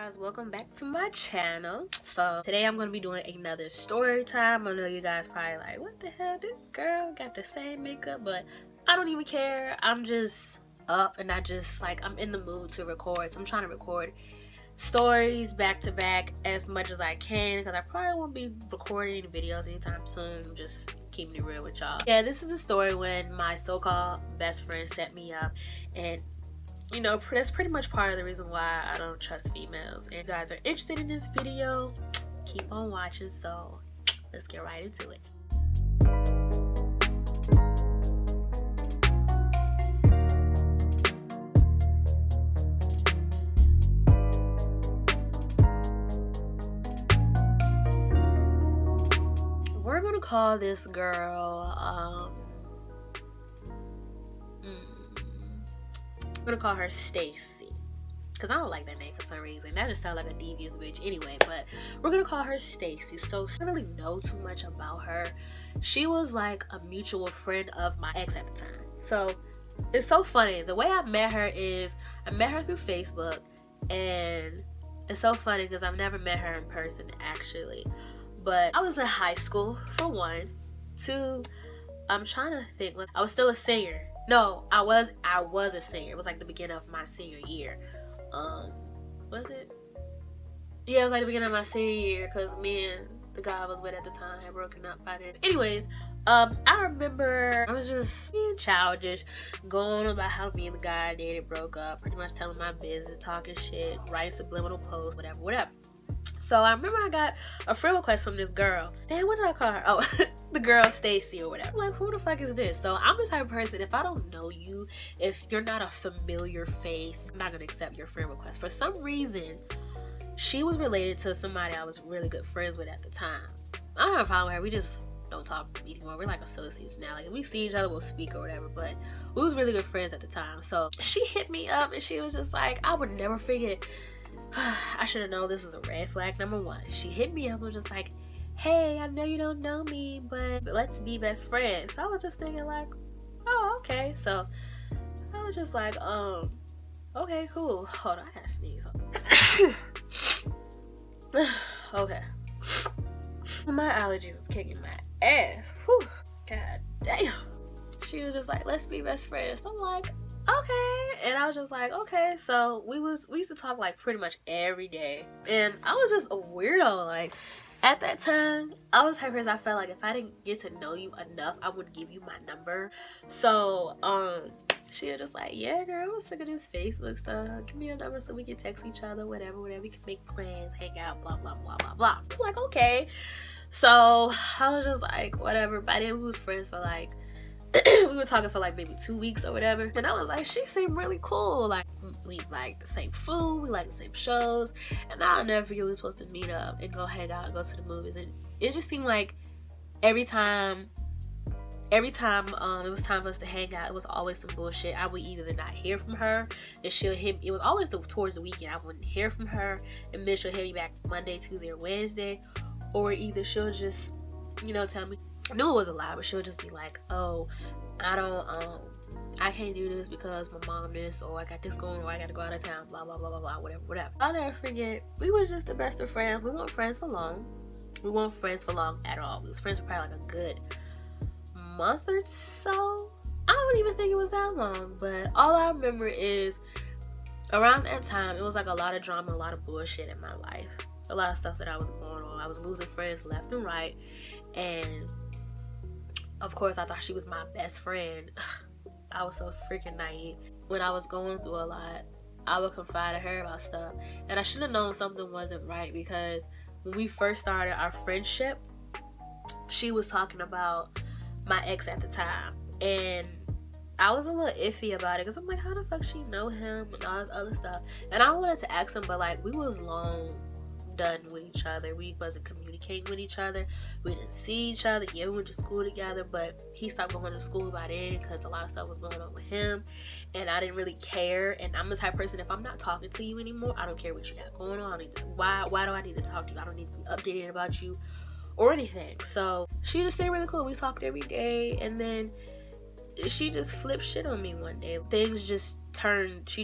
guys, welcome back to my channel. So today I'm going to be doing another story time. I know you guys probably like, what the hell, this girl got the same makeup, but I don't even care. I'm just up and I'm in the mood to record. So I'm trying to record stories back to back as much as I can because I probably won't be recording any videos anytime soon. I'm just keeping it real with y'all. Yeah, this is a story when my so-called best friend set me up, and you know, that's pretty much part of the reason why I don't trust females. And if you guys are interested in this video, keep on watching. So let's get right into it. We're gonna call this girl I'm gonna call her Stacy, because I don't like that name for some reason. That just sounds like a devious bitch anyway, but we're gonna call her Stacy. So I don't really know too much about her. She was like a mutual friend of my ex at the time. So it's so funny. The way I met her is I met her through Facebook, and it's so funny because I've never met her in person actually. But I was in high school for one. Two, I'm trying to think. I was still a senior. No, I was a senior. It was like the beginning of my senior year. Was it? Yeah, it was like the beginning of my senior year because me and the guy I was with at the time had broken up by then. Anyways, I remember I was just being childish, going on about how me and the guy I dated broke up, pretty much telling my business, talking shit, writing subliminal posts, whatever. So I remember I got a friend request from this girl. Damn, what did I call her? Oh, the girl Stacy or whatever. I'm like, who the fuck is this? So I'm the type of person, if I don't know you, if you're not a familiar face, I'm not gonna accept your friend request. For some reason, she was related to somebody I was really good friends with at the time. I don't have a problem with her. We just don't talk anymore. We're like associates now. Like if we see each other, we'll speak or whatever. But we was really good friends at the time. So she hit me up and she was just like, I would never forget. I should have known this is a red flag number one. She hit me up and was just like, hey, I know you don't know me, but let's be best friends. So I was just thinking like, oh, okay. So I was just like, okay, cool. Hold on, I gotta sneeze. Okay. My allergies is kicking my ass. Whew. God damn. She was just like, let's be best friends. So I'm like, okay. And I was just like, okay. So we used to talk like pretty much every day, and I was just a weirdo. Like at that time, I was the type of person I felt like if I didn't get to know you enough, I wouldn't give you my number. So she was just like, yeah girl, I'm sick of this Facebook stuff, give me your number so we can text each other, whatever, we can make plans, hang out, blah blah blah blah blah. I'm like, okay. So I was just like, whatever. By then we was friends for like we were talking for like maybe 2 weeks or whatever, and I was like, she seemed really cool. Like we like the same food, we like the same shows, and I'll never forget we were supposed to meet up and go hang out and go to the movies, and it just seemed like every time it was time for us to hang out, it was always some bullshit. I would either not hear from her, and she'll hit me. It was always towards the weekend. I wouldn't hear from her, and then she'll hit me back Monday, Tuesday, or Wednesday, or either she'll just, you know, tell me. I knew it was a lie, but she'll just be like, oh, I can't do this because my mom this, or I got this going, or I gotta go out of town, blah blah blah blah blah, whatever. I'll never forget, we was just the best of friends. We weren't friends for long. We weren't friends for long at all. We was friends for probably like a good month or so. I don't even think it was that long, but all I remember is around that time it was like a lot of drama, a lot of bullshit in my life, a lot of stuff that I was going on. I was losing friends left and right, and of course I thought she was my best friend. I was so freaking naive. When I was going through a lot, I would confide in her about stuff, and I should have known something wasn't right because when we first started our friendship, she was talking about my ex at the time, and I was a little iffy about it because I'm like, how the fuck she know him and all this other stuff. And I wanted to ask him, but like we was long done with each other. We wasn't communicating with each other. We didn't see each other. Yeah, we went to school together, but he stopped going to school by then because a lot of stuff was going on with him, and I didn't really care. And I'm the type of person, if I'm not talking to you anymore, I don't care what you got going on. Why do I need to talk to you? I don't need to be updated about you or anything. So she just stayed really cool. We talked every day, and then she just flipped shit on me one day. Things just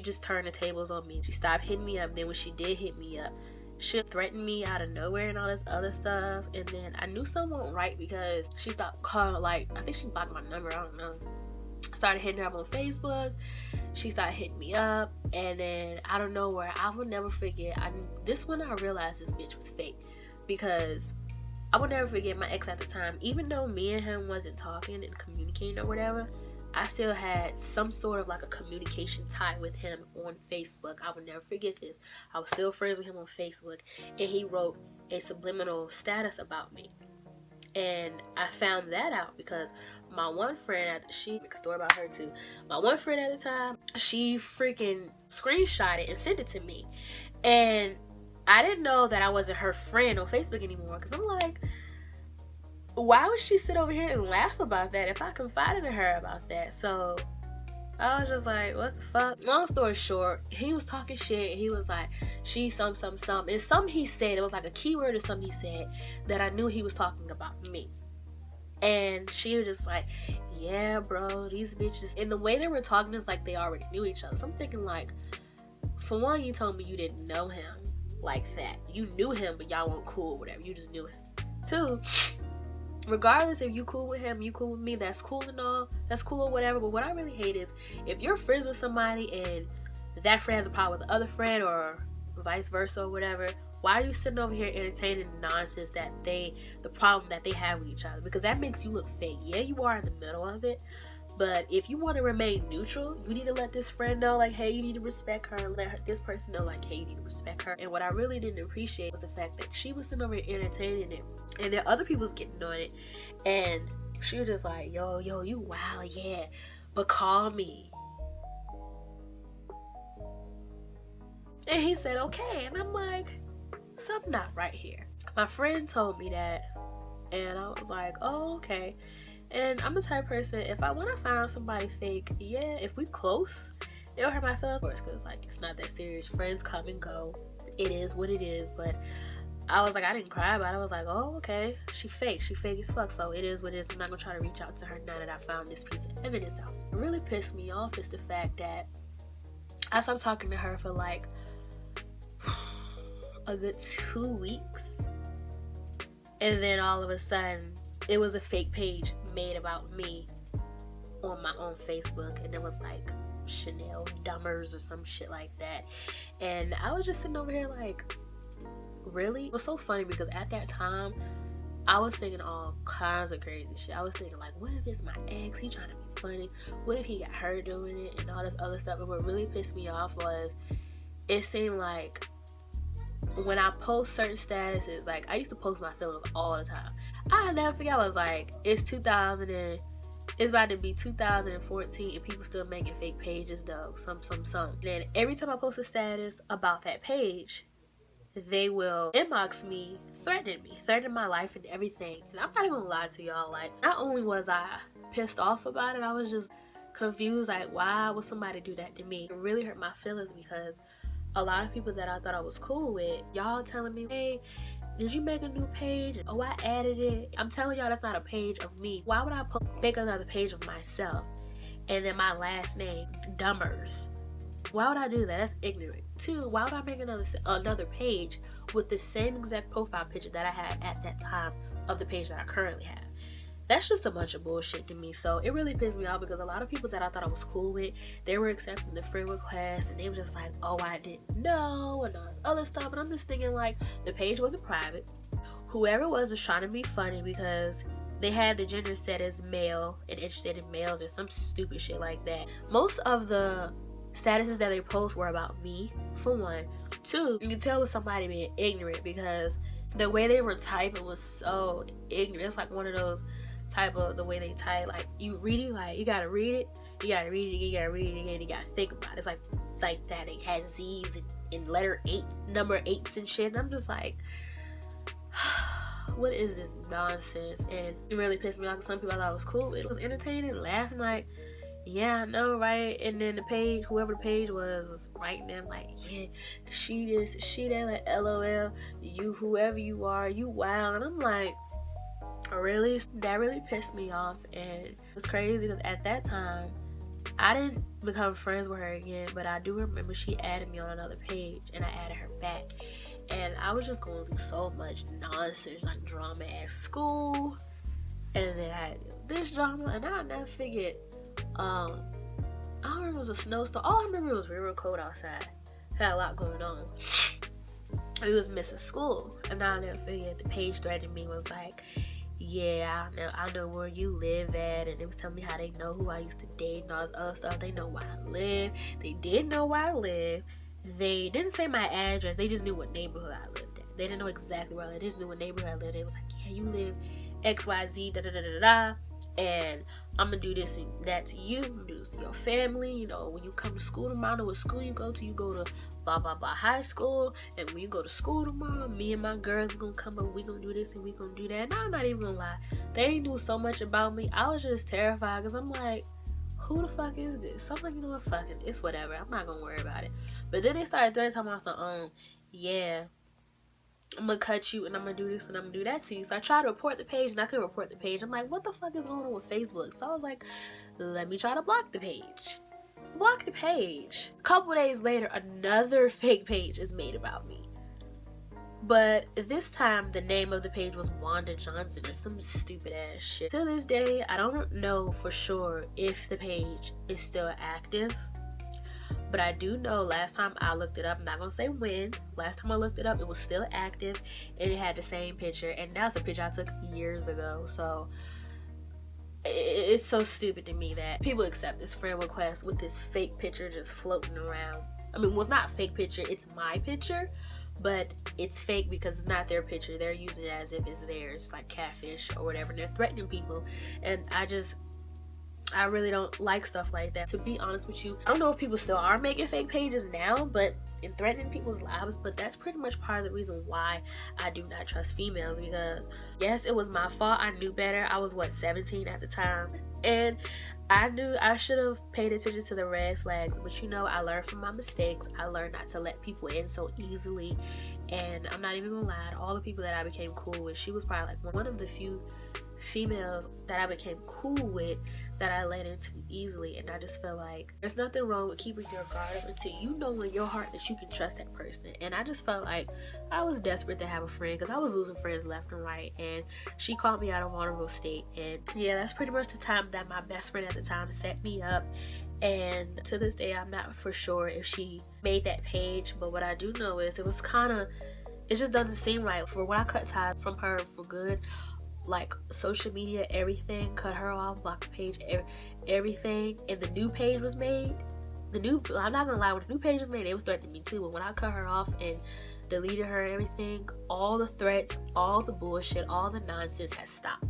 just turned the tables on me. She stopped hitting me up. Then when she did hit me up, she threatened me out of nowhere and all this other stuff. And then I knew something wasn't right because she stopped calling. Like, I think she blocked my number, I don't know. Started hitting her up on Facebook. She started hitting me up, and then I don't know where, I will never forget. This one I realized this bitch was fake, because I will never forget my ex at the time. Even though me and him wasn't talking and communicating or whatever, I still had some sort of like a communication tie with him on Facebook. I will never forget this. I was still friends with him on Facebook, and he wrote a subliminal status about me. And I found that out because my one friend, she make a story about her too. My one friend at the time, she freaking screenshot it and sent it to me. And I didn't know that I wasn't her friend on Facebook anymore, because I'm like, why would she sit over here and laugh about that if I confided in her about that? So I was just like, what the fuck? Long story short, he was talking shit. He was like, she some. And something he said, it was like a keyword or something he said that I knew he was talking about me. And she was just like, yeah, bro, these bitches. And the way they were talking is like they already knew each other. So I'm thinking like, for one, you told me you didn't know him like that. You knew him, but y'all weren't cool or whatever. You just knew him. Two, regardless if you cool with him, you cool with me, that's cool and all, that's cool or whatever. But what I really hate is if you're friends with somebody and that friend has a problem with the other friend, or vice versa or whatever, why are you sitting over here entertaining the nonsense that the problem that they have with each other? Because that makes you look fake. Yeah, you are in the middle of it, but if you want to remain neutral, you need to let this friend know, like, hey, you need to respect her, and let this person know, like, hey, you need to respect her. And what I really didn't appreciate was the fact that she was sitting over here entertaining it, and then other people's getting on it, and she was just like, yo, you wild, yeah, but call me. And he said, okay. And I'm like, something not right here. My friend told me that, and I was like, oh, okay. And I'm the type of person, if I want to find out somebody fake, yeah, if we close, it'll hurt my feelings, because like, it's not that serious. Friends come and go. It is what it is. But I was like, I didn't cry about it. I was like, oh, okay, she fake as fuck, so it is what it is. I'm not gonna try to reach out to her now that I found this piece of evidence out. What really pissed me off is the fact that I stopped talking to her for like a good 2 weeks, and then all of a sudden it was a fake page made about me on my own Facebook, and it was like Chanel Dummers or some shit like that. And I was just sitting over here like, really? It was so funny because at that time I was thinking all kinds of crazy shit. I was thinking like, what if it's my ex, he trying to be funny, what if he got her doing it, and all this other stuff. And what really pissed me off was, it seemed like when I post certain statuses, like I used to post my feelings all the time. I'll never forget, I was like, it's about to be 2014 and people still making fake pages though, some. Then every time I post a status about that page, they will inbox me, threaten my life and everything. And I'm not gonna lie to y'all, like, not only was I pissed off about it, I was just confused, like, why would somebody do that to me? It really hurt my feelings, because a lot of people that I thought I was cool with, y'all telling me, hey, did you make a new page? Oh, I added it. I'm telling y'all, that's not a page of me. Why would I make another page of myself and then my last name, Dummers? Why would I do that? That's ignorant. Two, why would I make another page with the same exact profile picture that I had at that time of the page that I currently have? That's just a bunch of bullshit to me. So it really pissed me off, because a lot of people that I thought I was cool with, they were accepting the friend request, and they were just like, oh, I didn't know, and all this other stuff. And I'm just thinking like, the page wasn't private. Whoever was trying to be funny, because they had the gender set as male and interested in males or some stupid shit like that. Most of the statuses that they post were about me, for one. Two, you can tell with somebody being ignorant, because the way they were typing was so ignorant. It's like one of those type of, the way they type, like, you read it, like, you gotta read it, you gotta read it again, you gotta read it again, you gotta think about it. It's like that. It had Z's and letter 8, number 8s and shit, and I'm just like, what is this nonsense? And it really pissed me off, because some people I thought was cool, it was entertaining, laughing, like, yeah, I know, right? And then the page, whoever the page was writing them like, yeah, she this, she that, like, LOL, you, whoever you are, you wild. And I'm like, really? That really pissed me off. And it was crazy, because at that time, I didn't become friends with her again, but I do remember she added me on another page and I added her back. And I was just going through so much nonsense, like drama at school, and then I had this drama, and I never figured, I don't remember, it was a snowstorm. All I remember, it was real cold outside. Had a lot going on. We was missing school, and I never figured the page threatened me, was like, yeah, I know where you live at, and it was telling me how they know who I used to date and all this other stuff. They know where I live. They did know where I live. They didn't say my address. They just knew what neighborhood I lived at. They didn't know exactly where I lived. They just knew what neighborhood I lived. They was like, yeah, you live XYZ, da da da da da, and I'm gonna do this and that to you. I'm gonna do this to your family. You know, when you come to school tomorrow, know what school you go to blah blah blah high school, and when you go to school tomorrow, me and my girls are gonna come up, we gonna do this and we gonna do that. And I'm not even gonna lie, they knew so much about me. I was just terrified, because I'm like, who the fuck is this? So I'm like, you know what, fuck it, it's whatever, I'm not gonna worry about it. But then they started threatening, talking about some, yeah, I'm gonna cut you and I'm gonna do this and I'm gonna do that to you. So I tried to report the page and I couldn't report the page. I'm like, what the fuck is going on with Facebook? So I was like, let me try to block the page. Block the page. A couple days later, another fake page is made about me. But this time, the name of the page was Wanda Johnson or some stupid ass shit. To this day, I don't know for sure if the page is still active. But I do know last time I looked it up, I'm not gonna say when, last time I looked it up, it was still active and it had the same picture, and that's a picture I took years ago. So it's so stupid to me that people accept this friend request with this fake picture just floating around. I mean, well, it's not a fake picture, it's my picture, but it's fake because it's not their picture. They're using it as if it's theirs, like catfish or whatever, and they're threatening people. And I really don't like stuff like that. To be honest with you, I don't know if people still are making fake pages now, but in threatening people's lives, but that's pretty much part of the reason why I do not trust females, because yes, it was my fault. I knew better. I was 17 at the time, and I knew I should have paid attention to the red flags, but you know, I learned from my mistakes. I learned not to let people in so easily, and I'm not even gonna lie, all the people that I became cool with, she was probably like one of the few females that I became cool with that I let in too easily. And I just feel like there's nothing wrong with keeping your guard up until you know in your heart that you can trust that person. And I just felt like I was desperate to have a friend, because I was losing friends left and right, and she caught me out of vulnerable state. And yeah, that's pretty much the time that my best friend at the time set me up. And to this day, I'm not for sure if she made that page, but what I do know is it just doesn't seem right. For when I cut ties from her for good, like social media, everything, cut her off, block the page, everything, and the new page was made. I'm not gonna lie, when the new page was made, it was threatening me too. But when I cut her off and deleted her and everything, all the threats, all the bullshit, all the nonsense has stopped.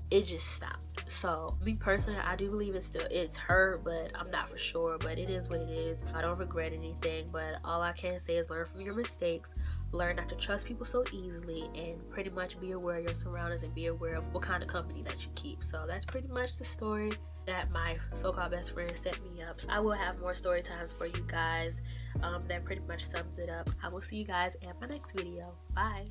It just stopped. So me personally, I do believe it's her, but I'm not for sure. But it is what it is. I don't regret anything, but all I can say is learn from your mistakes, learn not to trust people so easily, and pretty much be aware of your surroundings and be aware of what kind of company that you keep. So that's pretty much the story that my so-called best friend set me up. I will have more story times for you guys. That pretty much sums it up. I will see you guys in my next video. Bye.